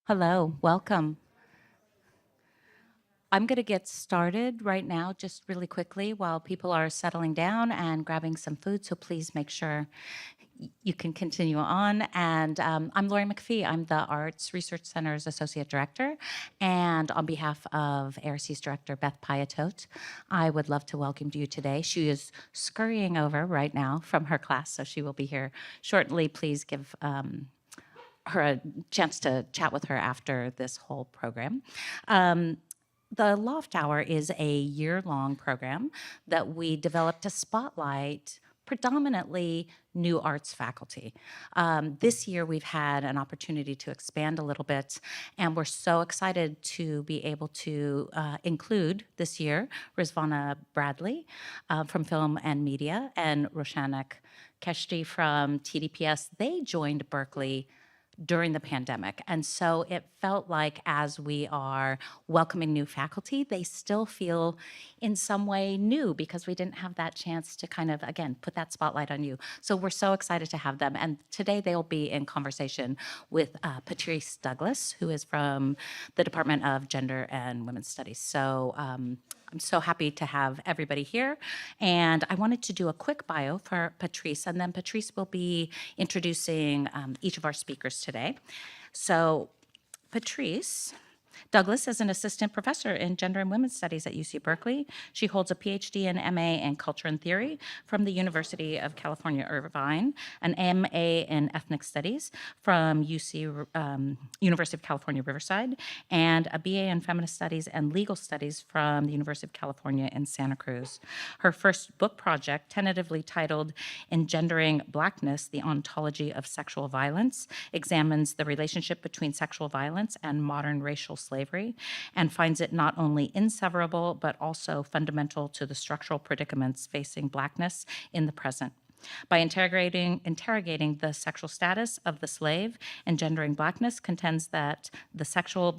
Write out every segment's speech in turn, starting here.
Hello, welcome. I'm going to get started right now, just really quickly, while people are settling down and grabbing some food. So please make sure you can continue on. And I'm Lori McPhee. I'm the Arts Research Center's Associate Director. And on behalf of ARC's Director, Beth Piatot, I would love to welcome you today. She is scurrying over right now from her class, so she will be here shortly. Please give her a chance to chat with her after this whole program. The Loft Hour is a year-long program that we developed to spotlight predominantly new arts faculty. This year, we've had an opportunity to expand a little bit, and we're so excited to be able to include this year Rizvana Bradley from Film and Media and Roshanak Kheshti from TDPS. They joined Berkeley during the pandemic. And so it felt like as we are welcoming new faculty, they still feel in some way new because we didn't have that chance to kind of, again, put that spotlight on you. So we're so excited to have them. And today they'll be in conversation with Patrice Douglas, who is from the Department of Gender and Women's Studies. So I'm so happy to have everybody here. And I wanted to do a quick bio for Patrice, and then Patrice will be introducing each of our speakers today. So Patrice Douglas is an assistant professor in gender and women's studies at UC Berkeley. She holds a Ph.D. and MA in culture and theory from the University of California, Irvine, an MA in ethnic studies from University of California, Riverside, and a BA in feminist studies and legal studies from the University of California in Santa Cruz. Her first book project, tentatively titled Engendering Blackness, the Ontology of Sexual Violence, examines the relationship between sexual violence and modern racial slavery, and finds it not only inseverable, but also fundamental to the structural predicaments facing Blackness in the present. By interrogating the sexual status of the slave, Engendering Blackness contends that the sexual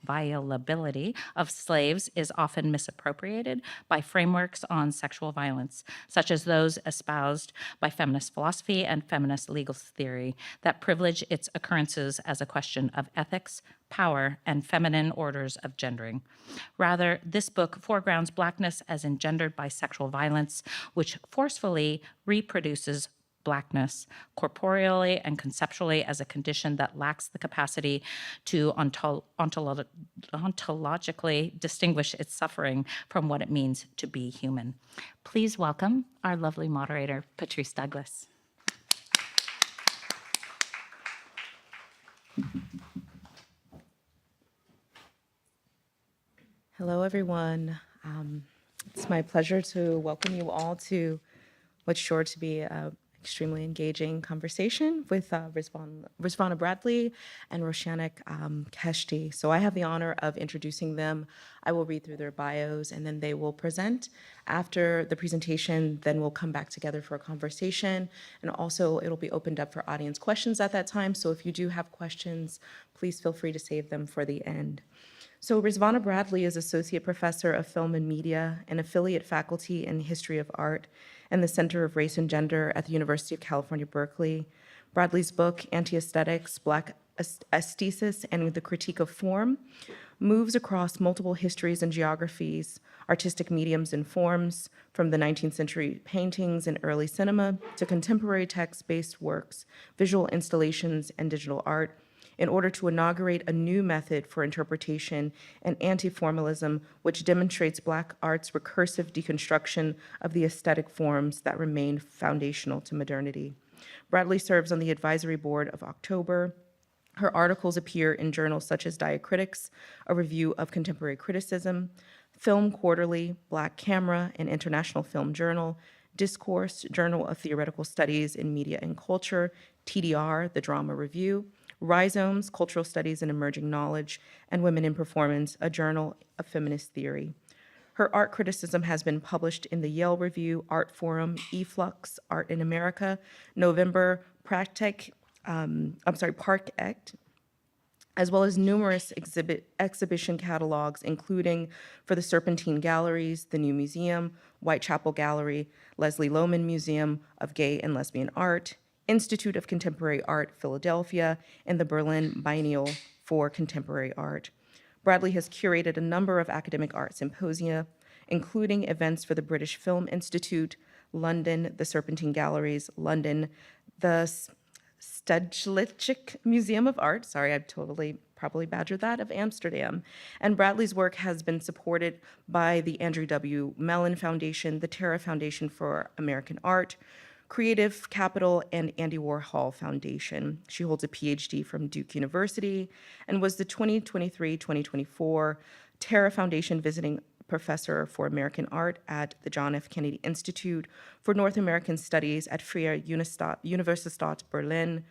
violability of slaves is often misappropriated by frameworks on sexual violence, such as those espoused by feminist philosophy and feminist legal theory that privilege its occurrences as a question of ethics, power, and feminine orders of gendering. Rather, this book foregrounds Blackness as engendered by sexual violence, which forcefully reproduces Blackness corporeally and conceptually as a condition that lacks the capacity to ontologically distinguish its suffering from what it means to be human. Please welcome our lovely moderator, Patrice Douglas. Hello, everyone. It's my pleasure to welcome you all to what's sure to be an extremely engaging conversation with Rizvana Bradley and Roshanak Kheshti. So I have the honor of introducing them. I will read through their bios and then they will present. After the presentation, then we'll come back together for a conversation. And also it'll be opened up for audience questions at that time. So if you do have questions, please feel free to save them for the end. So Rizvana Bradley is Associate Professor of Film and Media and Affiliate Faculty in History of Art and the Center of Race and Gender at the University of California, Berkeley. Bradley's book, Anti-Aesthetics, Black Aesthesis and the Critique of Form, moves across multiple histories and geographies, artistic mediums and forms, from the 19th century paintings and early cinema to contemporary text-based works, visual installations, and digital art, in order to inaugurate a new method for interpretation and anti-formalism, which demonstrates Black art's recursive deconstruction of the aesthetic forms that remain foundational to modernity. Bradley serves on the advisory board of October. Her articles appear in journals such as Diacritics, a review of contemporary criticism, Film Quarterly, Black Camera, an International Film Journal, Discourse, Journal of Theoretical Studies in Media and Culture, TDR, the Drama Review, Rhizomes, Cultural Studies and Emerging Knowledge, and Women in Performance, a journal of feminist theory. Her art criticism has been published in the Yale Review, Art Forum, eFlux, Art in America, November, Park Act, as well as numerous exhibition catalogs, including for the Serpentine Galleries, the New Museum, Whitechapel Gallery, Leslie Lohman Museum of Gay and Lesbian Art, Institute of Contemporary Art, Philadelphia, and the Berlin Biennial for Contemporary Art. Bradley has curated a number of academic art symposia, including events for the British Film Institute, London, the Serpentine Galleries, London, the Stedelijk Museum of Art, sorry, I've totally probably badgered that, of Amsterdam. And Bradley's work has been supported by the Andrew W. Mellon Foundation, the Terra Foundation for American Art, Creative Capital, and Andy Warhol Foundation. She holds a Ph.D. from Duke University and was the 2023-2024 Terra Foundation Visiting Professor for American Art at the John F. Kennedy Institute for North American Studies at Freie Universität Berlin.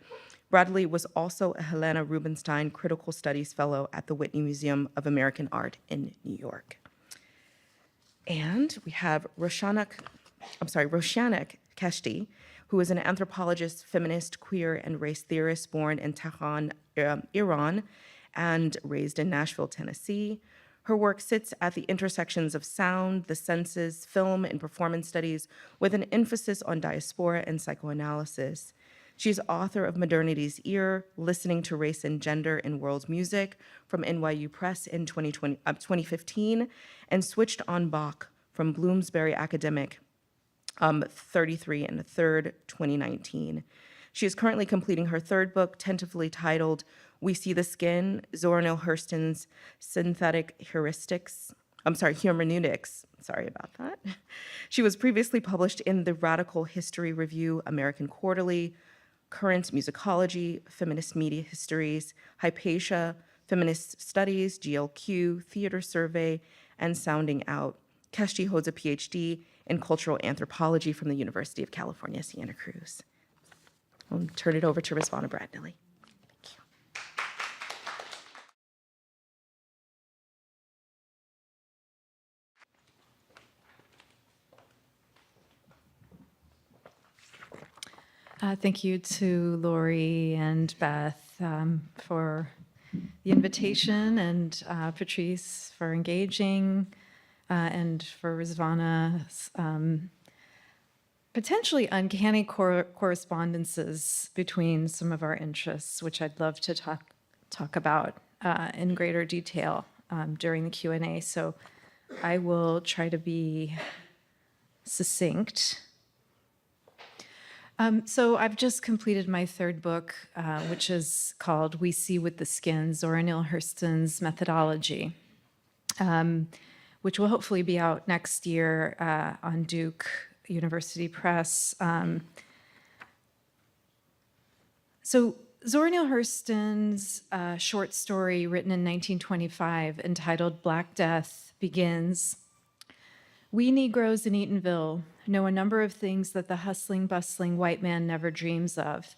Bradley was also a Helena Rubinstein Critical Studies Fellow at the Whitney Museum of American Art in New York. And we have Roshanak Kheshti, who is an anthropologist, feminist, queer, and race theorist born in Tehran, Iran, and raised in Nashville, Tennessee. Her work sits at the intersections of sound, the senses, film, and performance studies, with an emphasis on diaspora and psychoanalysis. She is author of Modernity's Ear, Listening to Race and Gender in World Music from NYU Press in 2015, and Switched-on Bach from Bloomsbury Academic, 33 and a third, 2019. She is currently completing her third book, tentatively titled We See the Skin, Zora Neale Hurston's Synesthetic Hermeneutics. Sorry about that. She was previously published in the Radical History Review, American Quarterly, Current Musicology, Feminist Media Histories, Hypatia, Feminist Studies, GLQ, Theater Survey, and Sounding Out. Kheshti holds a Ph.D. in Cultural Anthropology from the University of California, Santa Cruz. I'll turn it over to Rizvana Bradley. Thank you. Thank you to Lori and Beth for the invitation, and Patrice for engaging, and for Rizvana's potentially uncanny correspondences between some of our interests, which I'd love to talk about in greater detail during the Q&A. So I will try to be succinct. So I've just completed my third book, which is called We See with the Skin, Zora Neale Hurston's Methodology, which will hopefully be out next year on Duke University Press. So Zora Neale Hurston's short story written in 1925 entitled Black Death begins, "We Negroes in Eatonville know a number of things that the hustling, bustling white man never dreams of.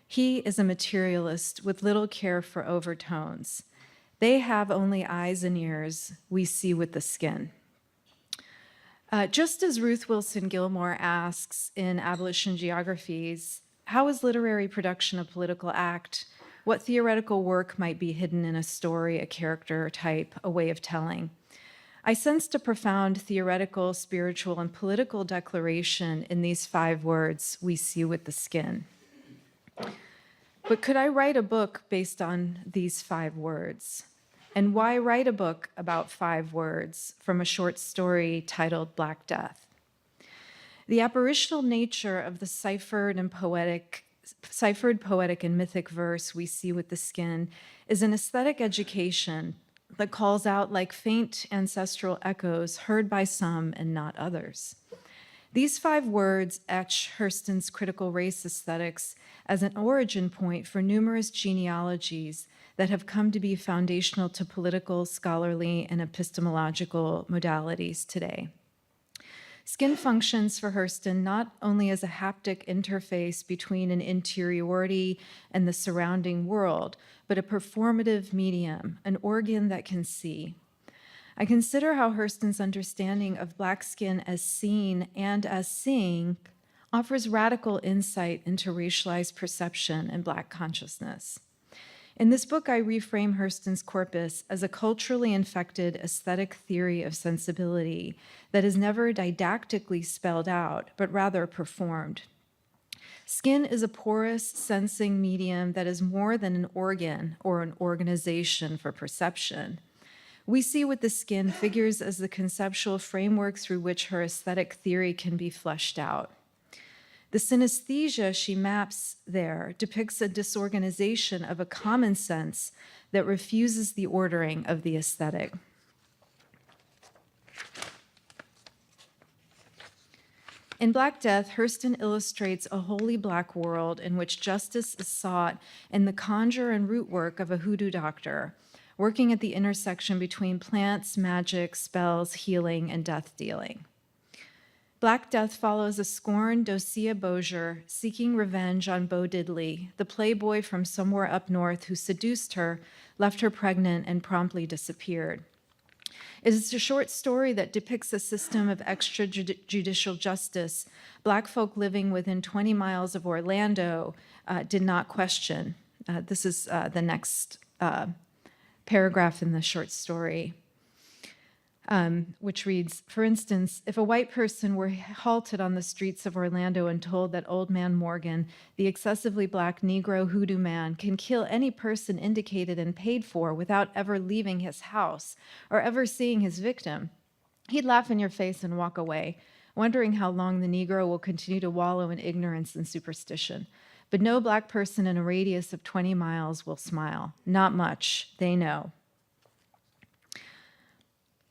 He is a materialist with little care for overtones. They have only eyes and ears. We see with the skin." Just as Ruth Wilson Gilmore asks in Abolition Geographies, how is literary production a political act? What theoretical work might be hidden in a story, a character type, a way of telling? I sensed a profound theoretical, spiritual, and political declaration in these 5 words, we see with the skin. But could I write a book based on these 5 words? And why write a book about 5 words from a short story titled Black Death? The apparitional nature of the ciphered, poetic, and mythic verse we see with the skin is an aesthetic education that calls out like faint ancestral echoes heard by some and not others. These 5 words etch Hurston's critical race aesthetics as an origin point for numerous genealogies that have come to be foundational to political, scholarly, and epistemological modalities today. Skin functions for Hurston not only as a haptic interface between an interiority and the surrounding world, but a performative medium, an organ that can see. I consider how Hurston's understanding of Black skin as seen and as seeing offers radical insight into racialized perception and Black consciousness. In this book, I reframe Hurston's corpus as a culturally infected aesthetic theory of sensibility that is never didactically spelled out, but rather performed. Skin is a porous, sensing medium that is more than an organ or an organization for perception. We see with the skin figures as the conceptual framework through which her aesthetic theory can be fleshed out. The synesthesia she maps there depicts a disorganization of a common sense that refuses the ordering of the aesthetic. In Black Death, Hurston illustrates a wholly Black world in which justice is sought in the conjure and root work of a hoodoo doctor, working at the intersection between plants, magic, spells, healing, and death dealing. Black Death follows a scorned Dosia Bozier seeking revenge on Bo Diddley, the playboy from somewhere up north who seduced her, left her pregnant, and promptly disappeared. It is a short story that depicts a system of extrajudicial justice Black folk living within 20 miles of Orlando did not question. This is the next paragraph in the short story, which reads, for instance, if a white person were halted on the streets of Orlando and told that Old Man Morgan, the excessively Black Negro hoodoo man, can kill any person indicated and paid for without ever leaving his house or ever seeing his victim, he'd laugh in your face and walk away, wondering how long the Negro will continue to wallow in ignorance and superstition. But no Black person in a radius of 20 miles will smile. Not much, they know.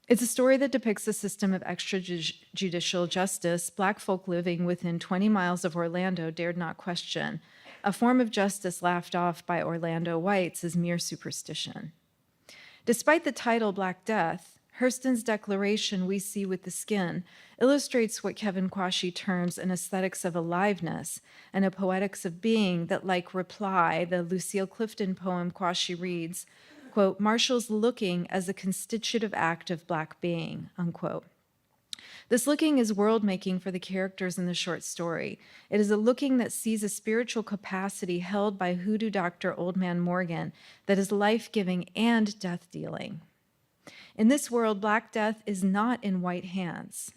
It's a story that depicts a system of extrajudicial justice Black folk living within 20 miles of Orlando dared not question, a form of justice laughed off by Orlando whites as mere superstition. Despite the title Black Death, Hurston's declaration we see with the skin illustrates what Kevin Quashie terms an aesthetics of aliveness and a poetics of being that, like Reply, the Lucille Clifton poem Quashie reads, quote, marshals looking as a constitutive act of Black being, unquote. This looking is world-making for the characters in the short story. It is a looking that sees a spiritual capacity held by hoodoo doctor Old Man Morgan that is life-giving and death-dealing. In this world, Black Death is not in white hands.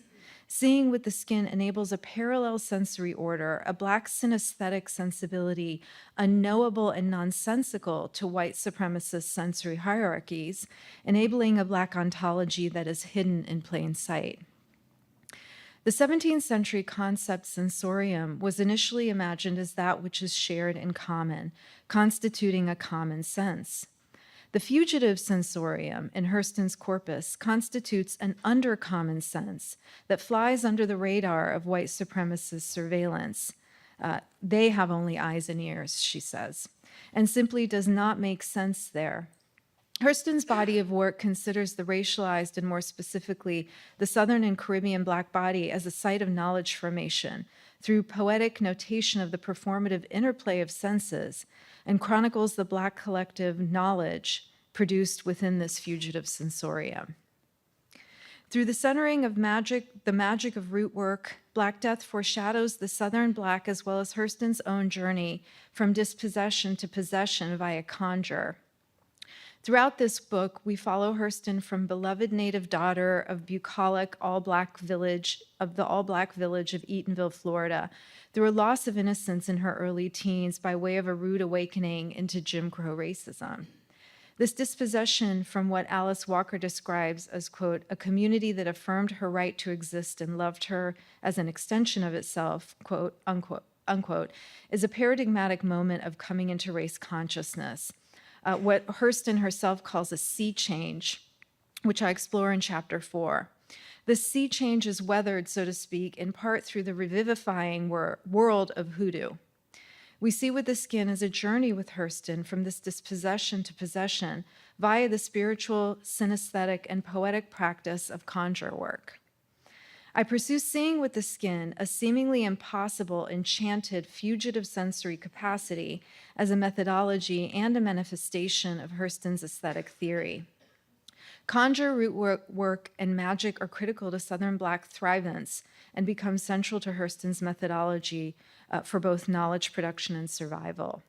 Seeing with the skin enables a parallel sensory order, a Black synesthetic sensibility, unknowable and nonsensical to white supremacist sensory hierarchies, enabling a Black ontology that is hidden in plain sight. The 17th century concept sensorium was initially imagined as that which is shared in common, constituting a common sense. The fugitive sensorium in Hurston's corpus constitutes an undercommon sense that flies under the radar of white supremacist surveillance. They have only eyes and ears, she says, and simply does not make sense there. Hurston's body of work considers the racialized and more specifically the Southern and Caribbean Black body as a site of knowledge formation through poetic notation of the performative interplay of senses and chronicles the Black collective knowledge produced within this fugitive sensorium. Through the centering of magic, the magic of root work, Black Death foreshadows the Southern Black as well as Hurston's own journey from dispossession to possession via conjure. Throughout this book, we follow Hurston from beloved native daughter of bucolic all-Black village, of the all-Black village of Eatonville, Florida, through a loss of innocence in her early teens by way of a rude awakening into Jim Crow racism. This dispossession from what Alice Walker describes as, quote, a community that affirmed her right to exist and loved her as an extension of itself, quote, unquote, unquote, is a paradigmatic moment of coming into race consciousness. What Hurston herself calls a sea change, which I explore in chapter 4. This sea change is weathered, so to speak, in part through the revivifying world of hoodoo. We see with the skin as a journey with Hurston from this dispossession to possession via the spiritual, synesthetic, and poetic practice of conjure work. I pursue seeing with the skin a seemingly impossible, enchanted, fugitive sensory capacity as a methodology and a manifestation of Hurston's aesthetic theory. Conjure, root work, and magic are critical to Southern Black thrivance and become central to Hurston's methodology for both knowledge production and survival.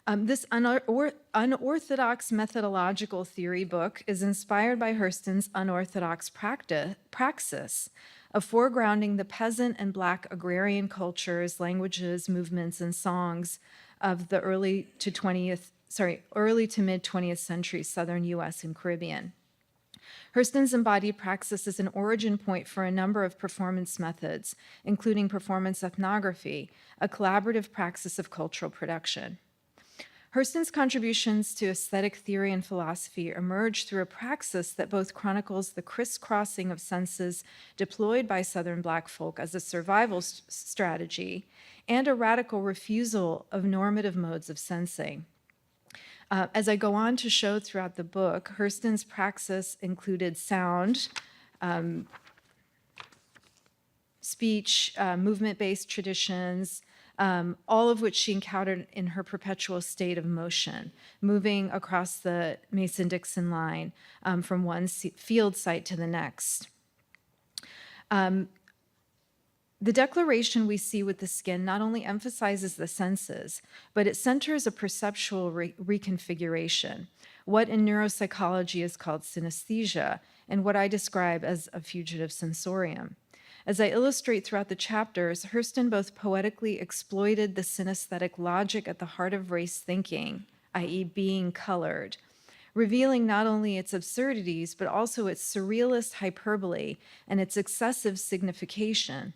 This unorthodox methodological theory book is inspired by Hurston's unorthodox praxis of foregrounding the peasant and Black agrarian cultures, languages, movements, and songs of the early to mid 20th century Southern US and Caribbean. Hurston's embodied praxis is an origin point for a number of performance methods, including performance ethnography, a collaborative praxis of cultural production. Hurston's contributions to aesthetic theory and philosophy emerge through a praxis that both chronicles the crisscrossing of senses deployed by Southern Black folk as a survival strategy and a radical refusal of normative modes of sensing. As I go on to show throughout the book, Hurston's praxis included sound, speech, movement-based traditions, all of which she encountered in her perpetual state of motion, moving across the Mason-Dixon line from one field site to the next. The declaration we see with the skin not only emphasizes the senses, but it centers a perceptual reconfiguration, what in neuropsychology is called synesthesia, and what I describe as a fugitive sensorium. As I illustrate throughout the chapters, Hurston both poetically exploited the synesthetic logic at the heart of race thinking, i.e. being colored, revealing not only its absurdities, but also its surrealist hyperbole and its excessive signification.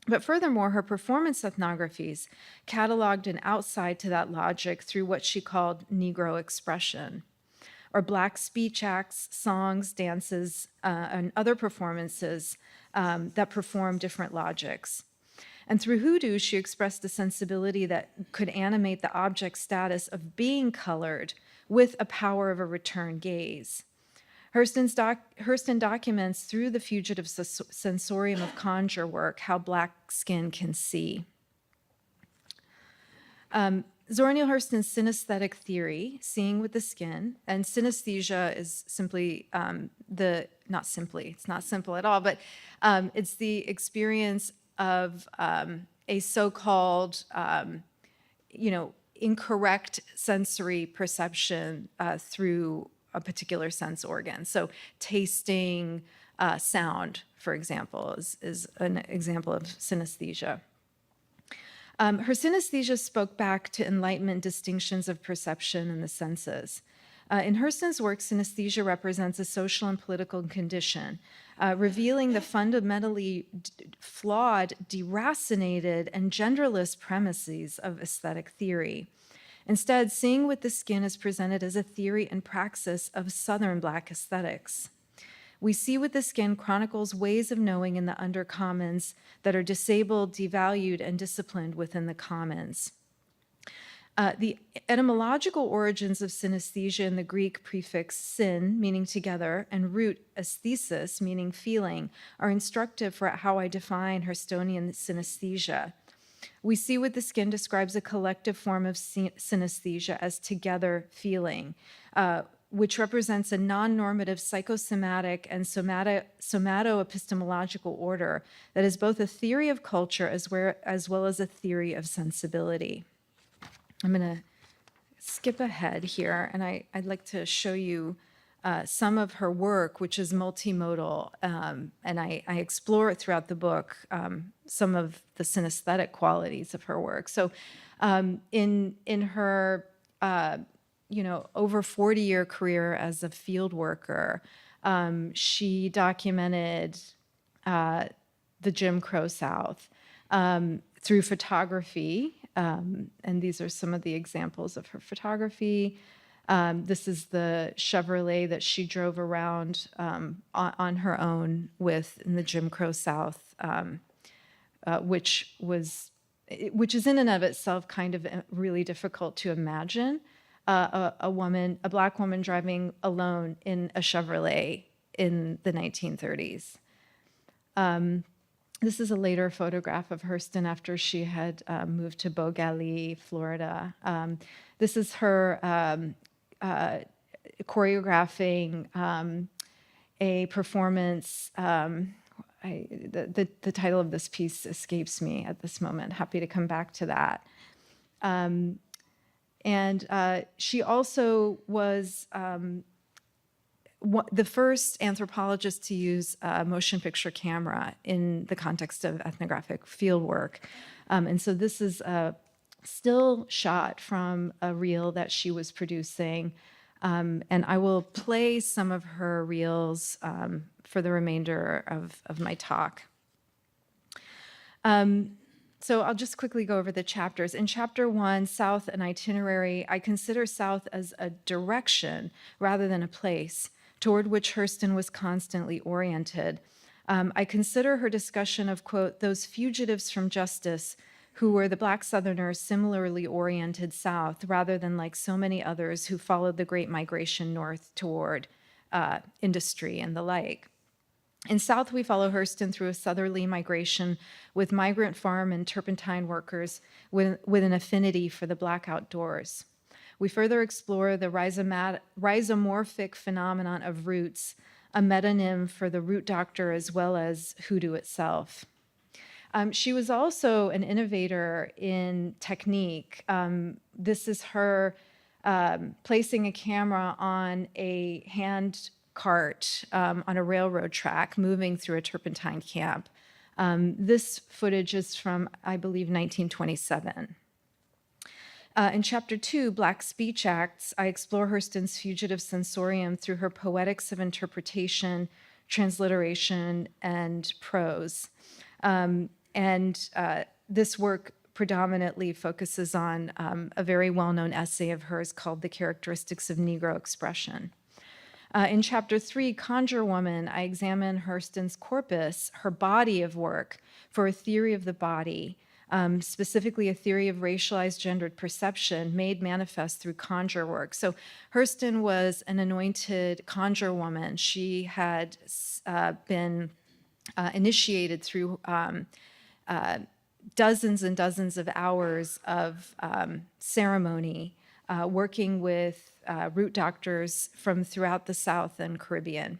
But furthermore, her performance ethnographies cataloged an outside to that logic through what she called Negro expression, or Black speech acts, songs, dances, and other performances that perform different logics. And through hoodoo, she expressed a sensibility that could animate the object status of being colored with a power of a return gaze. Hurston documents through the fugitive sensorium of conjure work how Black skin can see. Zora Neale Hurston's synesthetic theory, seeing with the skin, and synesthesia is simply not simply, it's not simple at all, but it's the experience of a so-called, incorrect sensory perception through a particular sense organ. So tasting sound, for example, is an example of synesthesia. Her synesthesia spoke back to Enlightenment distinctions of perception and the senses. In Hurston's work, synesthesia represents a social and political condition, revealing the fundamentally flawed, deracinated, and genderless premises of aesthetic theory. Instead, seeing with the skin is presented as a theory and praxis of Southern Black aesthetics. We see with the skin chronicles ways of knowing in the undercommons that are disabled, devalued, and disciplined within the commons. The etymological origins of synesthesia in the Greek prefix syn, meaning together, and root aesthesis, meaning feeling, are instructive for how I define Hurstonian synesthesia. We see what the skin describes a collective form of synesthesia as together feeling, which represents a non-normative psychosomatic and somato-epistemological order that is both a theory of culture as well as a theory of sensibility. I'm going to skip ahead here, and I'd like to show you some of her work, which is multimodal, and I explore it throughout the book, some of the synesthetic qualities of her work. So in her over 40-year career as a field worker, she documented the Jim Crow South through photography, and these are some of the examples of her photography. This is the Chevrolet that she drove around on her own with in the Jim Crow South, which is in and of itself kind of really difficult to imagine. A Black woman driving alone in a Chevrolet in the 1930s. This is a later photograph of Hurston after she had moved to Bogali, Florida. This is her choreographing a performance. The title of this piece escapes me at this moment. Happy to come back to that. And she also was the first anthropologist to use a motion picture camera in the context of ethnographic fieldwork. And so this is a still shot from a reel that she was producing. And I will play some of her reels for the remainder of my talk. So I'll just quickly go over the chapters. In chapter 1, South and Itinerary, I consider South as a direction rather than a place toward which Hurston was constantly oriented. I consider her discussion of, quote, those fugitives from justice who were the Black Southerners similarly oriented south rather than like so many others who followed the Great Migration north toward industry and the like. In South, we follow Hurston through a southerly migration with migrant farm and turpentine workers with an affinity for the Black outdoors. We further explore the rhizomorphic phenomenon of roots, a metonym for the root doctor as well as hoodoo itself. She was also an innovator in technique. This is her placing a camera on a hand cart on a railroad track moving through a turpentine camp. This footage is from, I believe, 1927. In chapter 2, Black Speech Acts, I explore Hurston's fugitive sensorium through her poetics of interpretation, transliteration, and prose. This work predominantly focuses on a very well-known essay of hers called The Characteristics of Negro Expression. In chapter 3, Conjure Woman, I examine Hurston's corpus, her body of work, for a theory of the body, specifically a theory of racialized gendered perception made manifest through conjure work. So Hurston was an anointed conjure woman. She had been initiated through dozens and dozens of hours of ceremony, working with root doctors from throughout the South and Caribbean.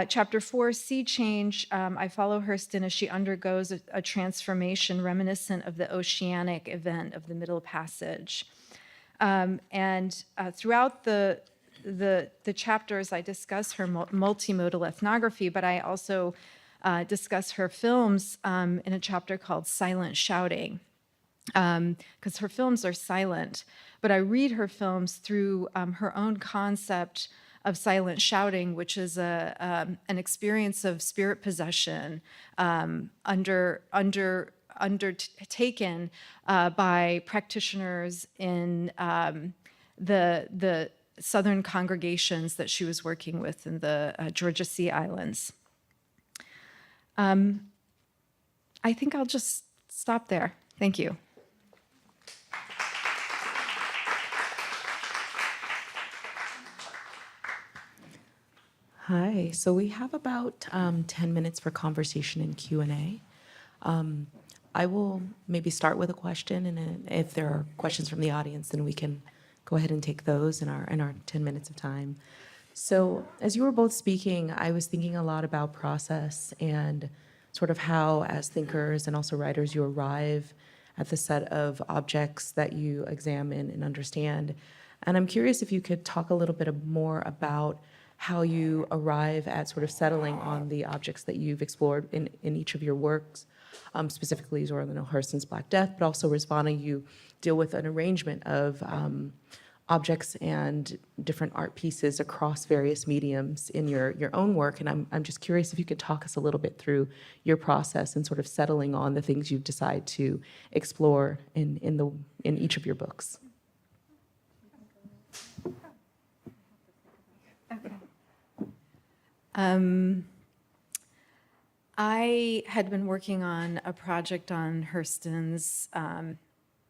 Chapter 4, Sea Change, I follow Hurston as she undergoes a transformation reminiscent of the oceanic event of the Middle Passage. Throughout the chapters, I discuss her multimodal ethnography, but I also discuss her films in a chapter called Silent Shouting, because her films are silent, but I read her films through her own concept of silent shouting, which is an experience of spirit possession undertaken by practitioners in the southern congregations that she was working with in the Georgia Sea Islands. I think I'll just stop there. Thank you. Hi, so we have about 10 minutes for conversation and Q&A. I will maybe start with a question, and then if there are questions from the audience, then we can go ahead and take those in our 10 minutes of time. So as you were both speaking, I was thinking a lot about process and sort of how, as thinkers and also writers, you arrive at the set of objects that you examine and understand. And I'm curious if you could talk a little bit more about how you arrive at sort of settling on the objects that you've explored in each of your works, specifically Zora Hurston's Black Death, but also Rizvana, you deal with an arrangement of objects and different art pieces across various mediums in your own work. And I'm just curious if you could talk us a little bit through your process and sort of settling on the things you've decided to explore in each of your books. I had been working on a project on Hurston's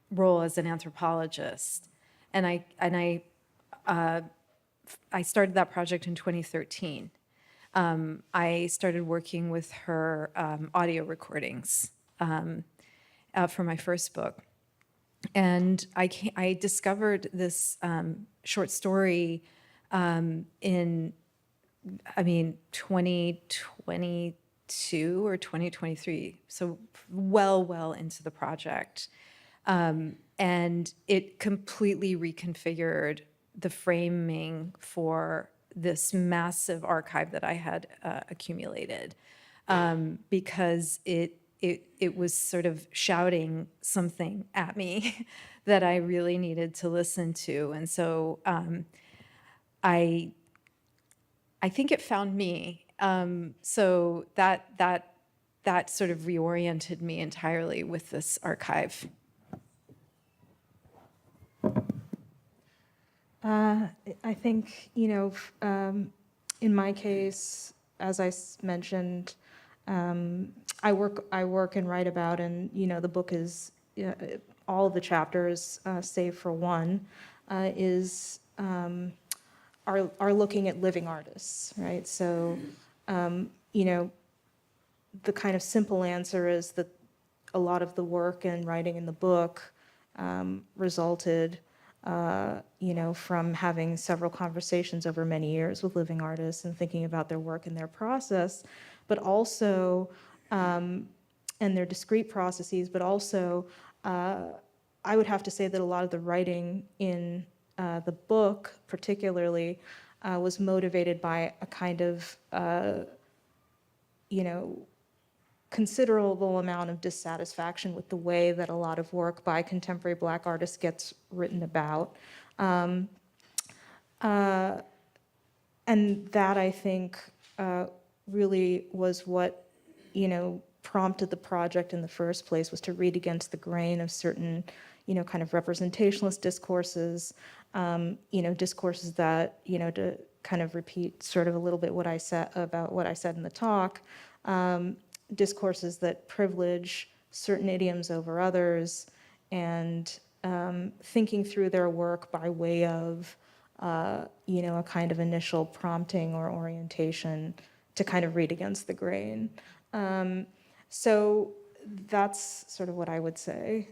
role as an anthropologist, and I started that project in 2013. I started working with her audio recordings for my first book, and I discovered this short story in 2022 or 2023, so well into the project. And it completely reconfigured the framing for this massive archive that I had accumulated, because it was sort of shouting something at me that I really needed to listen to. And so I think it found me. So that sort of reoriented me entirely with this archive. I think, in my case, as I mentioned, I work and write about, and the book is all of the chapters, save for one, is are looking at living artists, right? So, the kind of simple answer is that a lot of the work and writing in the book resulted, from having several conversations over many years with living artists and thinking about their work and their process, but also, and their discrete processes, but also, I would have to say that a lot of the writing in the book, particularly, was motivated by a kind of, considerable amount of dissatisfaction with the way that a lot of work by contemporary Black artists gets written about. And that, I think, really was what, prompted the project in the first place, was to read against the grain of certain, kind of representationalist discourses, discourses that, to kind of repeat sort of a little bit what I said in the talk, discourses that privilege certain idioms over others, and thinking through their work by way of, a kind of initial prompting or orientation to kind of read against the grain. So that's sort of what I would say.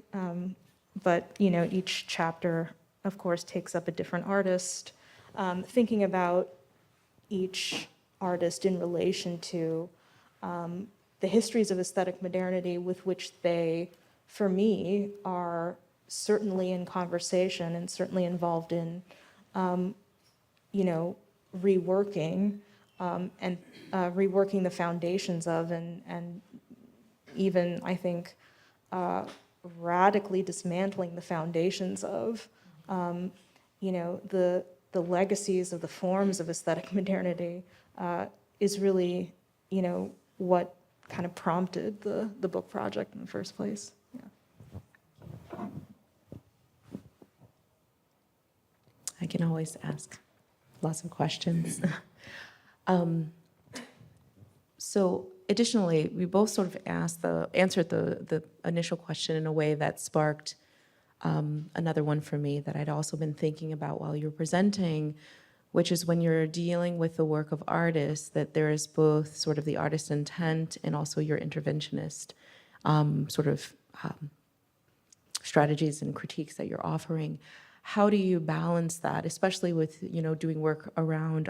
But, each chapter, of course, takes up a different artist, thinking about each artist in relation to the histories of aesthetic modernity with which they, for me, are certainly in conversation and certainly involved in, reworking, and reworking the foundations of, and even, I think, radically dismantling the foundations of, the legacies of the forms of aesthetic modernity, is really, what kind of prompted the book project in the first place. Yeah. I can always ask lots of questions. So additionally, we both sort of answered the initial question in a way that sparked another one for me that I'd also been thinking about while you were presenting, which is when you're dealing with the work of artists, that there is both sort of the artist's intent and also your interventionist strategies and critiques that you're offering. How do you balance that, especially with doing work around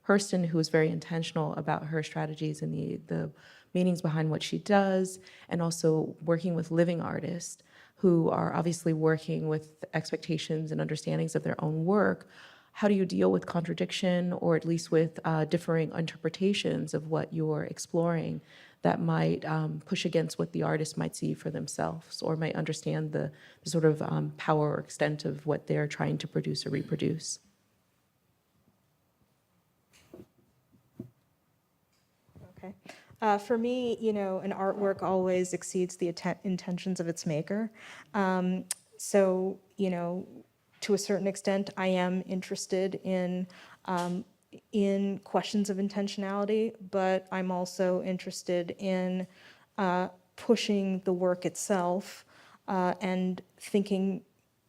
Hurston, who is very intentional about her strategies and the meanings behind what she does, and also working with living artists who are obviously working with expectations and understandings of their own work? How do you deal with contradiction, or at least with differing interpretations of what you're exploring that might push against what the artist might see for themselves, or might understand the sort of power or extent of what they're trying to produce or reproduce? Okay. For me, an artwork always exceeds the intentions of its maker. So, to a certain extent, I am interested in questions of intentionality, but I'm also interested in pushing the work itself, and thinking,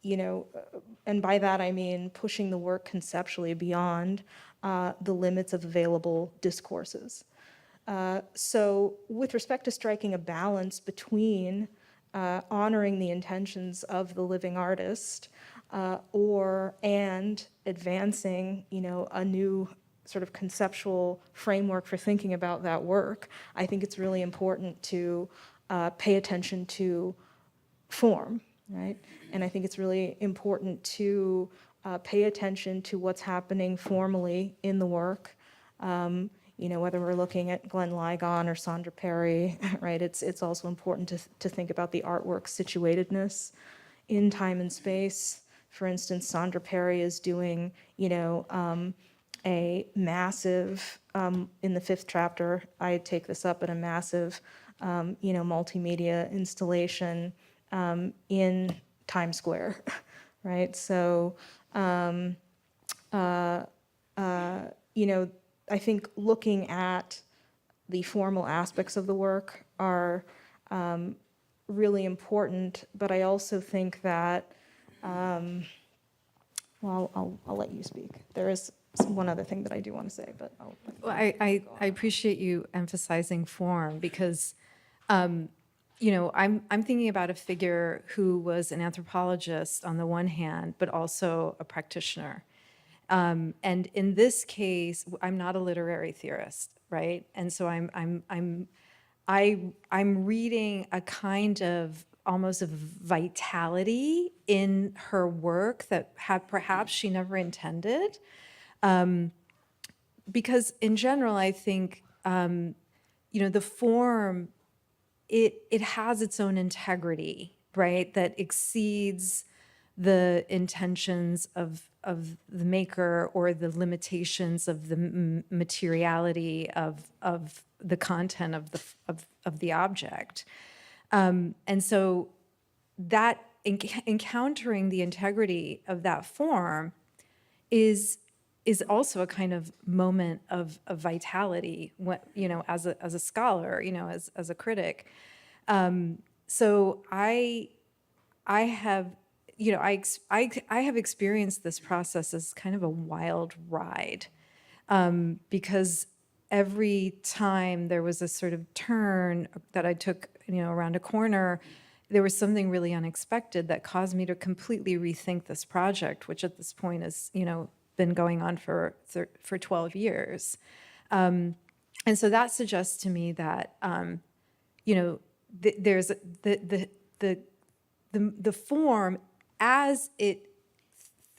and by that I mean pushing the work conceptually beyond the limits of available discourses. So with respect to striking a balance between honoring the intentions of the living artist, and advancing, a new sort of conceptual framework for thinking about that work, I think it's really important to pay attention to form, right? And I think it's really important to pay attention to what's happening formally in the work. Whether we're looking at Glenn Ligon or Sandra Perry, right? It's also important to think about the artwork's situatedness in time and space. For instance, Sandra Perry is doing, a massive, in the 5th chapter, I take this up, at a massive, multimedia installation in Times Square, right? So, I think looking at the formal aspects of the work are really important, but I also think that, I'll let you speak. There is one other thing that I do want to say, but I'll. Well, I appreciate you emphasizing form because, I'm thinking about a figure who was an anthropologist on the one hand, but also a practitioner. And in this case, I'm not a literary theorist, right? And so I'm reading a kind of almost a vitality in her work that perhaps she never intended. Because in general, I think, the form, it has its own integrity, right? That exceeds the intentions of the maker or the limitations of the materiality of the content of the object. And so that encountering the integrity of that form is also a kind of moment of vitality, as a scholar, as a critic. So I have, I have experienced this process as kind of a wild ride, because every time there was a sort of turn that I took, around a corner, there was something really unexpected that caused me to completely rethink this project, which at this point has, been going on for 12 years. And so that suggests to me that, there's the form as it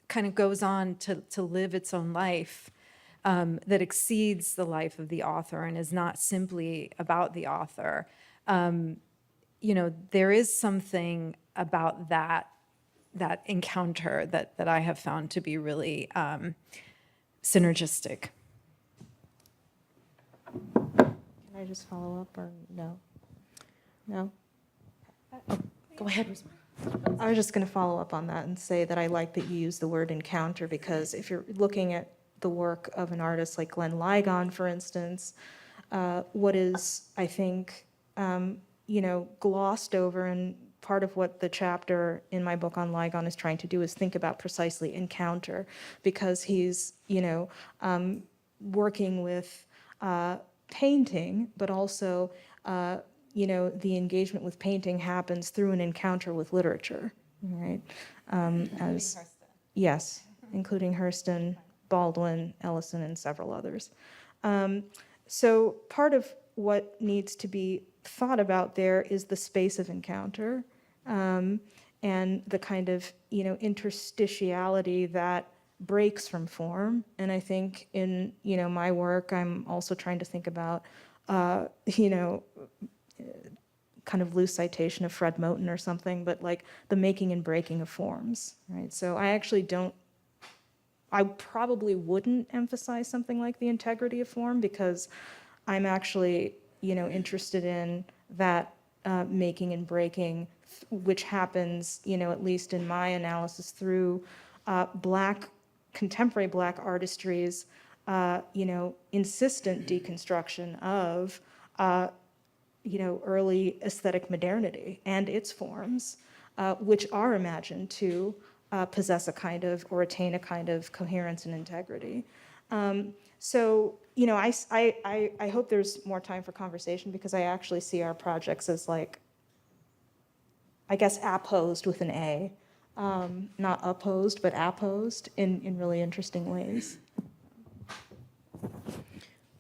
kind of goes on to live its own life, that exceeds the life of the author and is not simply about the author. There is something about that encounter that I have found to be really synergistic. Can I just follow up, or no? No? Oh, go ahead. I was just going to follow up on that and say that I like that you use the word encounter, because if you're looking at the work of an artist like Glenn Ligon, for instance, what is, I think, glossed over, and part of what the chapter in my book on Ligon is trying to do is think about precisely encounter, because he's, working with painting, but also, the engagement with painting happens through an encounter with literature, right? Yes, including Hurston, Baldwin, Ellison, and several others. So part of what needs to be thought about there is the space of encounter, and the kind of, interstitiality that breaks from form. And I think in, my work, I'm also trying to think about, kind of loose citation of Fred Moten or something, but like the making and breaking of forms, right? So I probably wouldn't emphasize something like the integrity of form, because I'm actually, interested in that making and breaking, which happens, at least in my analysis, through contemporary Black artistry's, insistent deconstruction of, early aesthetic modernity and its forms, which are imagined to possess a kind of, or attain a kind of coherence and integrity. So, I hope there's more time for conversation, because I actually see our projects as like, I guess, apposed with an A, not opposed, but apposed in really interesting ways.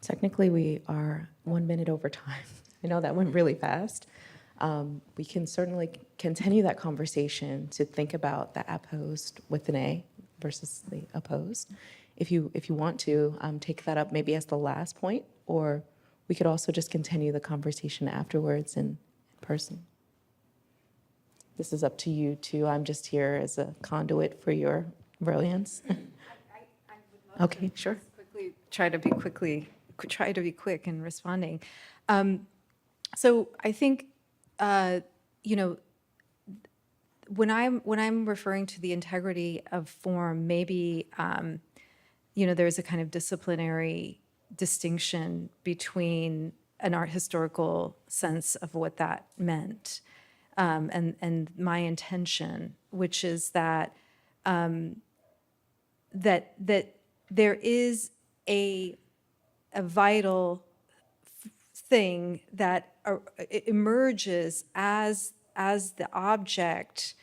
Technically, we are 1 minute over time. I know that went really fast. We can certainly continue that conversation to think about the apposed with an A versus the opposed. If you want to take that up maybe as the last point, or we could also just continue the conversation afterwards in person. This is up to you too. I'm just here as a conduit for your brilliance. Okay, sure. Try to be quick in responding. So I think, you know, when I'm referring to the integrity of form, maybe, you know, there's a kind of disciplinary distinction between an art historical sense of what that meant, and my intention, which is that that there is a vital thing that emerges as the object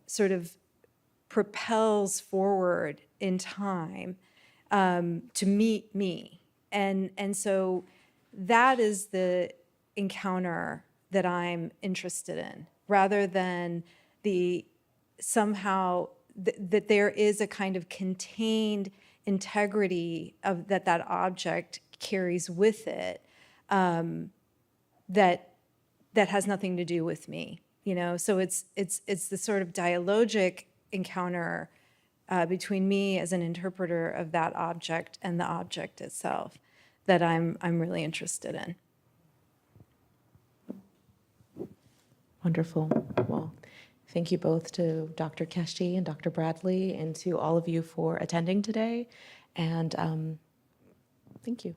sort of propels forward in time to meet me. And so that is the encounter that I'm interested in, rather than the somehow that there is a kind of contained integrity of that object carries with it, that has nothing to do with me, you know. So it's the sort of dialogic encounter between me as an interpreter of that object and the object itself that I'm really interested in. Wonderful. Well, thank you both to Dr. Kheshti and Dr. Bradley, and to all of you for attending today. And thank you.